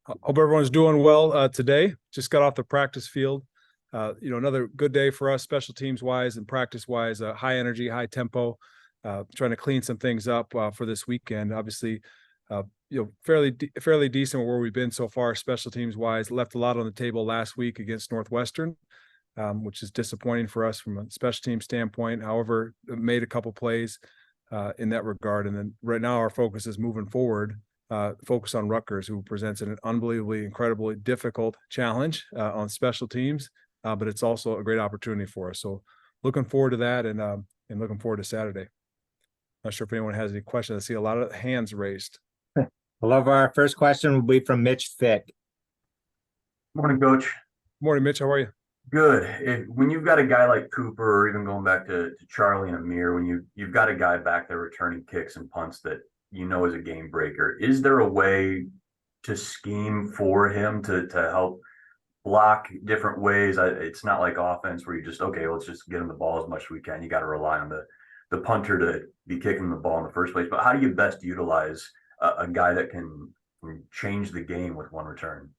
Hope everyone's doing well today. Just got off the practice field. Another good day for us, special teams wise and practice wise. High energy, high tempo. Trying to clean some things up for this weekend. Obviously, fairly decent where we've been so far, special teams wise. Left a lot on the table last week against Northwestern, which is disappointing for us from a special team standpoint. However, made a couple plays in that regard, and then right now our focus is moving forward. Focus on Rutgers, who presents an unbelievably, incredibly difficult challenge on special teams, but it's also a great opportunity for us. So looking forward to that and looking forward to Saturday. Not sure if anyone has any questions. I see a lot of hands raised. Our first question will be from Mitch Thick. Morning, Coach. Morning, Mitch. How are you? Good. When you've got a guy like Cooper, or even going back to Charlie and Amir, when you've got a guy back there returning kicks and punts that is a game breaker, is there a way to scheme for him to help block different ways? It's not like offense where you just, okay, let's just get him the ball as much as we can. You got to rely on the punter to be kicking the ball in the first place. But how do you best utilize a guy that can change the game with one return?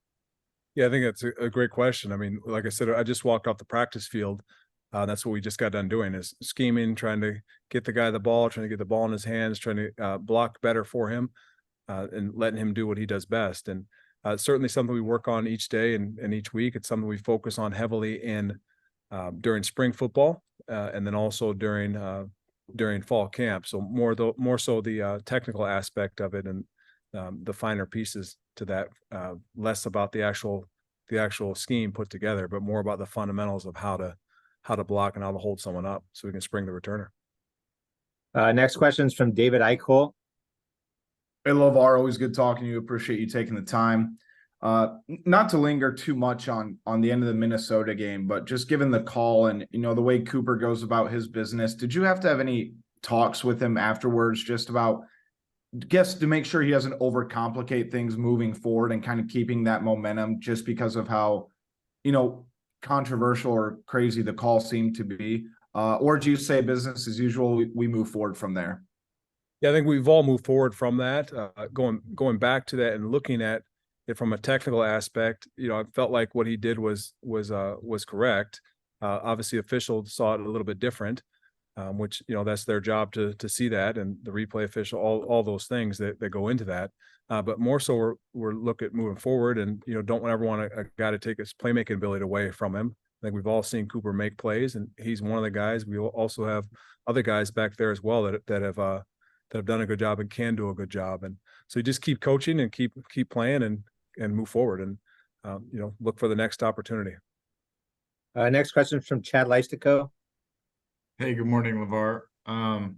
Yeah, I think that's a great question. I mean, like I said, I just walked off the practice field. That's what we just got done doing, is scheming, trying to get the guy the ball, trying to get the ball in his hands, trying to block better for him, and letting him do what he does best. And certainly something we work on each day and each week. It's something we focus on heavily during spring football, and then also during fall camp. So more so the technical aspect of it and the finer pieces to that, less about the actual scheme put together, but more about the fundamentals of how to block and how to hold someone up so we can spring the returner. Next question is from David Eichholt. Hey, LeVar, always good talking to you. Appreciate you taking the time. Not to linger too much on the end of the Minnesota game, but just given the call and, the way Cooper goes about his business, did you have to have any talks with him afterwards just about, to make sure he doesn't overcomplicate things moving forward and kind of keeping that momentum just because of how, controversial or crazy the call seemed to be? Or do you say business as usual, we move forward from there? Yeah, I think we've all moved forward from that. Going back to that and looking at it from a technical aspect, I felt like what he did was correct. Obviously, officials saw it a little bit different, which that's their job to see that, and the replay official, all those things that go into that. But more so, we're looking at moving forward, and don't ever want a guy to take his playmaking ability away from him. I think we've all seen Cooper make plays, and he's one of the guys. We also have other guys back there as well that have done a good job and can do a good job. And so you just keep coaching and keep playing and move forward and look for the next opportunity. Next question is from Chad Leistico. Hey, good morning, LeVar.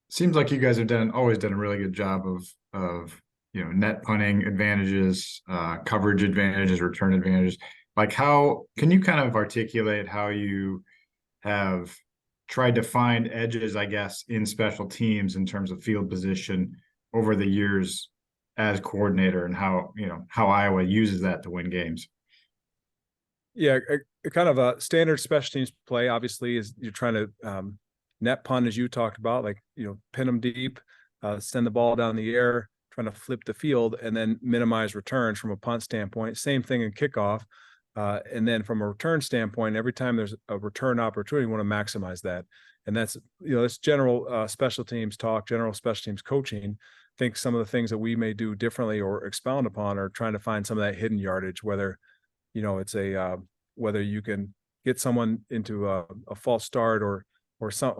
Seems like you guys have always done a really good job of net punting advantages, coverage advantages, return advantages. Like, how can you kind of articulate how you have tried to find edges, I guess, in special teams in terms of field position over the years as coordinator, and how Iowa uses that to win games? Yeah, a kind of a standard special teams play, obviously, is you're trying to net punt, as you talked about, like, pin them deep, send the ball down the air, trying to flip the field, and then minimize returns from a punt standpoint. Same thing in kickoff. And then from a return standpoint, every time there's a return opportunity, you want to maximize that. And that's, that's general special teams talk, general special teams coaching. I think some of the things that we may do differently or expound upon are trying to find some of that hidden yardage, whether, it's whether you can get someone into a false start or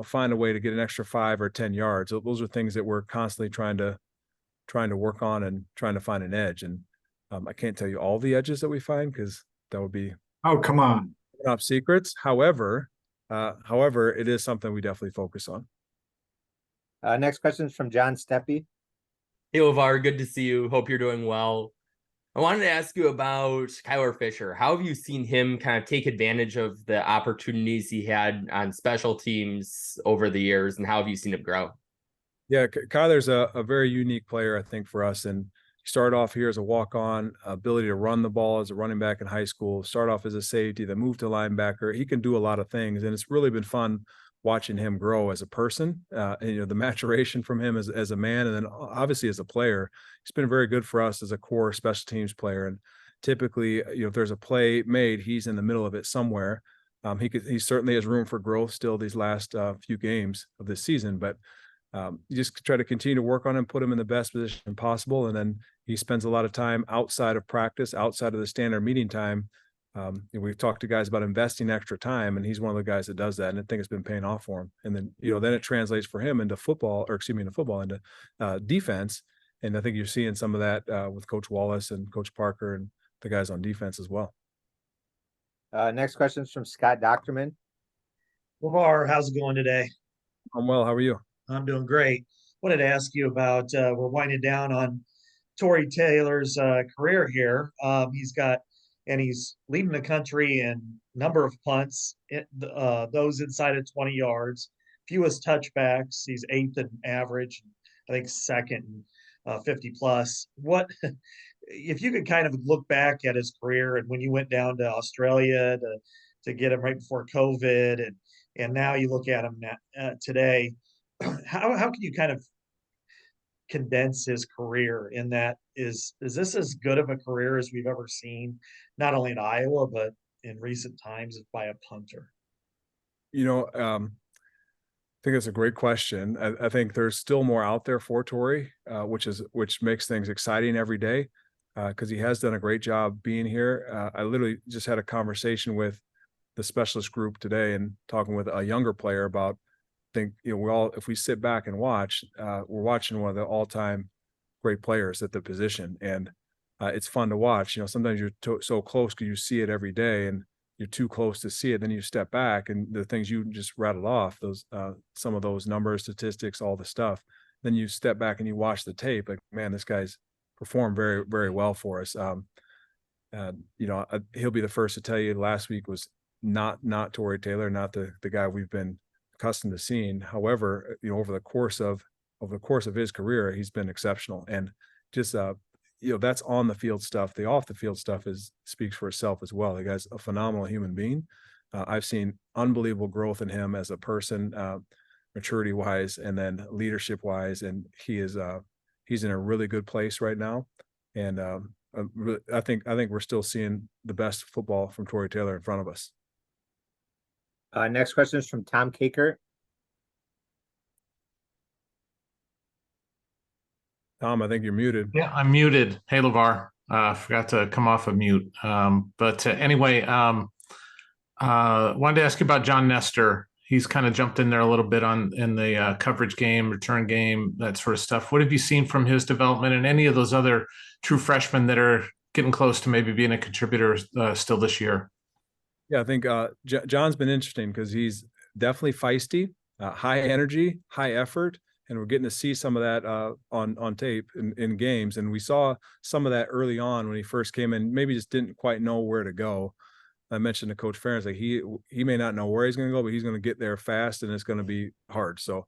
find a way to get an extra 5 or 10 yards. Those are things that we're constantly trying to work on and trying to find an edge. And I can't tell you all the edges that we find, because that would be, oh, come on, top secrets. However, it is something we definitely focus on. Next question is from John Steppe. Hey, LeVar, good to see you. Hope you're doing well. I wanted to ask you about Kyler Fisher. How have you seen him kind of take advantage of the opportunities he had on special teams over the years, and how have you seen him grow? Yeah, Kyler's a very unique player, I think, for us. And he started off here as a walk-on, ability to run the ball as a running back in high school, start off as a safety, then move to linebacker. He can do a lot of things, and it's really been fun watching him grow as a person, and the maturation from him as a man, and then obviously as a player. He's been very good for us as a core special teams player. And typically, if there's a play made, he's in the middle of it somewhere. He certainly has room for growth still these last few games of this season, but you just try to continue to work on him, put him in the best position possible. And then he spends a lot of time outside of practice, outside of the standard meeting time. We've talked to guys about investing extra time, and he's one of the guys that does that. And I think it's been paying off for him. And then, then it translates for him into defense. And I think you're seeing some of that with Coach Wallace and Coach Parker and the guys on defense as well. Next question is from Scott Docterman. LeVar, how's it going today? I'm well. How are you? I'm doing great. Wanted to ask you about, we're winding down on Tory Taylor's career here. He's leading the country in number of punts, those inside of 20 yards, fewest touchbacks. He's 8th in average, I think 2nd in 50 plus. What, if you could kind of look back at his career and when you went down to Australia to get him right before COVID, and now you look at him today, how can you kind of condense his career in that? Is this as good of a career as we've ever seen, not only in Iowa, but in recent times by a punter? I think that's a great question. I think there's still more out there for Tory, which makes things exciting every day, because he has done a great job being here. I literally just had a conversation with the specialist group today and talking with a younger player about, if we sit back and watch, we're watching one of the all-time great players at the position, and it's fun to watch. Sometimes you're so close because you see it every day, and you're too close to see it. Then you step back, and the things you just rattled off, those some of those numbers, statistics, all the stuff. Then you step back and you watch the tape. Like, man, this guy's performed very, very well for us. He'll be the first to tell you last week was not Tory Taylor, not the guy we've been accustomed to seeing. However, over the course of his career, he's been exceptional. And just that's on the field stuff. The off the field stuff speaks for itself as well. The guy's a phenomenal human being. I've seen unbelievable growth in him as a person, maturity wise, and then leadership wise. And he's in a really good place right now. And I think we're still seeing the best football from Tory Taylor in front of us. Next question is from Tom Kakert. Tom, I think you're muted. Yeah, I'm muted. Hey, LeVar. Forgot to come off of mute. Anyway, wanted to ask you about John Nestor. He's kind of jumped in there a little bit in the coverage game, return game, that sort of stuff. What have you seen from his development and any of those other true freshmen that are getting close to maybe being a contributor still this year? Yeah, I think John's been interesting because he's definitely feisty, high energy, high effort, and we're getting to see some of that on tape in games. And we saw some of that early on when he first came in, maybe just didn't quite know where to go. I mentioned to Coach Ferentz, like he may not know where he's going to go, but he's going to get there fast, and it's going to be hard. So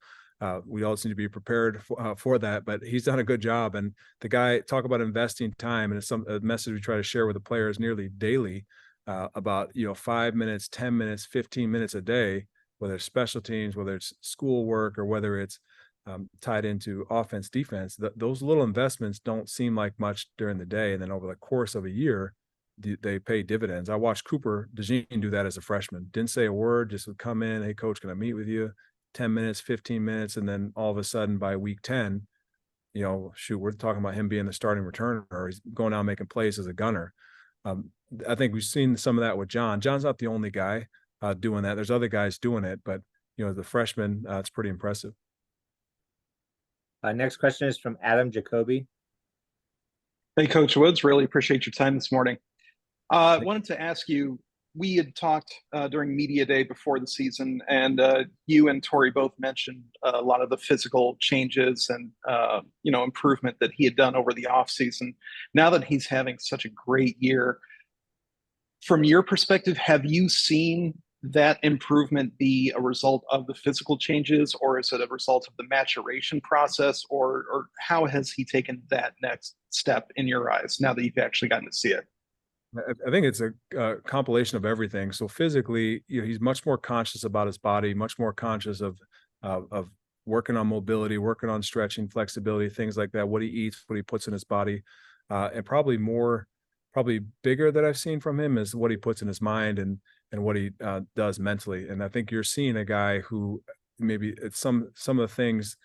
we all need to be prepared for that. But he's done a good job. And the guy, talk about investing time, and it's a message we try to share with the players nearly daily. About 5 minutes, 10 minutes, 15 minutes a day, whether it's special teams, whether it's schoolwork, or whether it's tied into offense, defense. Those little investments don't seem like much during the day, and then over the course of a year, they pay dividends. I watched Cooper DeJean do that as a freshman. Didn't say a word, just would come in, hey coach, can I meet with you? 10 minutes, 15 minutes, and then all of a sudden by week 10, we're talking about him being the starting returner, or he's going out making plays as a gunner. I think we've seen some of that with John. John's not the only guy doing that. There's other guys doing it, but the freshman, it's pretty impressive. Next question is from Adam Jacoby. Hey, Coach Woods, really appreciate your time this morning. Wanted to ask you, we had talked during media day before the season, and you and Tory both mentioned a lot of the physical changes and improvement that he had done over the offseason. Now that he's having such a great year, from your perspective, have you seen that improvement be a result of the physical changes, or is it a result of the maturation process, or how has he taken that next step in your eyes now that you've actually gotten to see it? I think it's a compilation of everything. So physically, he's much more conscious about his body, much more conscious of working on mobility, working on stretching, flexibility, things like that. What he eats, what he puts in his body, and probably bigger that I've seen from him is what he puts in his mind and what he does mentally. And I think you're seeing a guy who maybe it's some of the things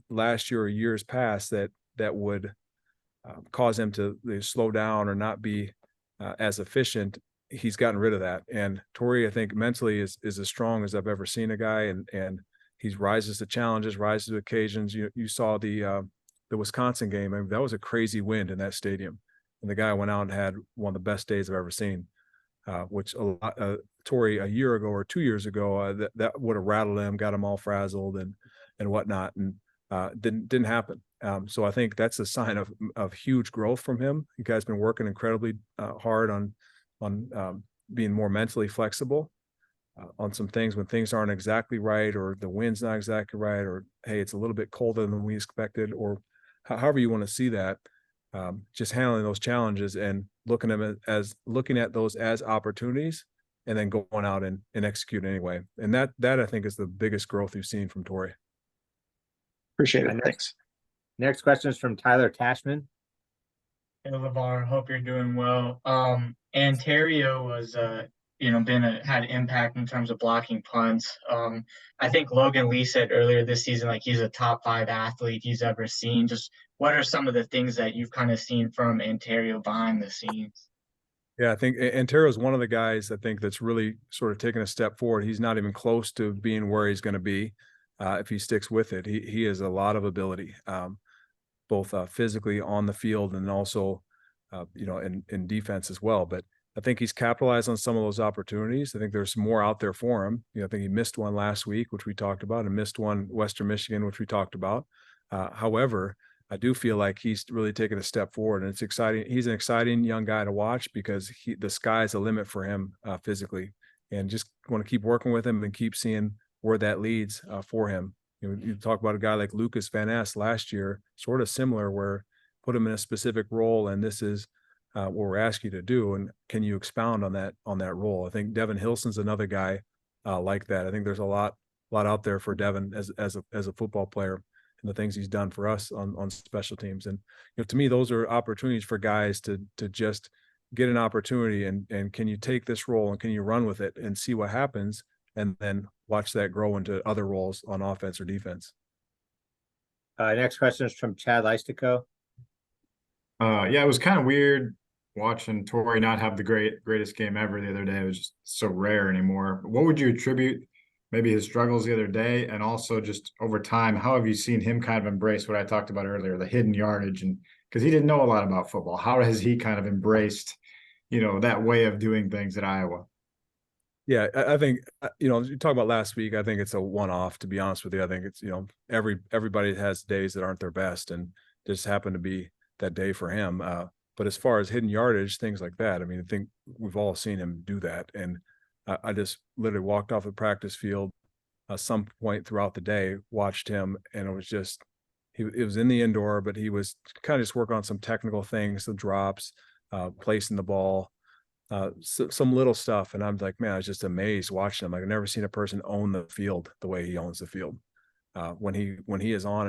last year or years past that would cause him to slow down or not be as efficient. He's gotten rid of that. And Tory, I think mentally is as strong as I've ever seen a guy, and he rises to challenges, rises to occasions. You saw the Wisconsin game. I mean, that was a crazy wind in that stadium, and the guy went out and had one of the best days I've ever seen. Which Tory a year ago or 2 years ago, that would have rattled him, got him all frazzled and whatnot, and didn't happen. So I think that's a sign of huge growth from him. You guys been working incredibly hard on being more mentally flexible on some things when things aren't exactly right, or the wind's not exactly right, or hey, it's a little bit colder than we expected, or however you want to see that. Just handling those challenges and looking at those as opportunities, and then going out and execute anyway. And that I think is the biggest growth you've seen from Tory. Appreciate it. Thanks. Next question is from Tyler Cashman. Hey, LeVar, hope you're doing well. Ontario was, had impact in terms of blocking punts. I think Logan Lee said earlier this season, like he's a top 5 athlete he's ever seen. Just what are some of the things that you've kind of seen from Ontario behind the scenes? Yeah, I think Ontario is one of the guys I think that's really sort of taken a step forward. He's not even close to being where he's going to be if he sticks with it. He has a lot of ability, both physically on the field and also, in defense as well. But I think he's capitalized on some of those opportunities. I think there's more out there for him. I think he missed one last week, which we talked about, and missed one Western Michigan, which we talked about. However, I do feel like he's really taken a step forward, and it's exciting. He's an exciting young guy to watch because the sky's the limit for him physically, and just want to keep working with him and keep seeing where that leads for him. You talk about a guy like Lucas Van Ness last year, sort of similar, where put him in a specific role, and this is what we're asking you to do. And can you expound on that role? I think Devin Hilson's another guy like that. I think there's a lot out there for Devin as a football player, and the things he's done for us on special teams. And to me, those are opportunities for guys to just get an opportunity, and can you take this role and can you run with it and see what happens, and then watch that grow into other roles on offense or defense. Next question is from Chad Leistico. Yeah, it was kind of weird watching Tory not have the greatest game ever the other day. It was just so rare anymore. What would you attribute maybe his struggles the other day, and also just over time, how have you seen him kind of embrace what I talked about earlier, the hidden yardage? And because he didn't know a lot about football, how has he kind of embraced, that way of doing things at Iowa? Yeah, I think, you talk about last week, I think it's a one-off, to be honest with you. I think it's, everybody has days that aren't their best, and just happened to be that day for him. But as far as hidden yardage, things like that, I mean, I think we've all seen him do that. And I just literally walked off the practice field some point throughout the day, watched him, and it was just, it was in the indoor, but he was kind of just working on some technical things, the drops, placing the ball, some little stuff. And I'm like, man, I was just amazed watching him. Like, I've never seen a person own the field the way he owns the field. When he is on and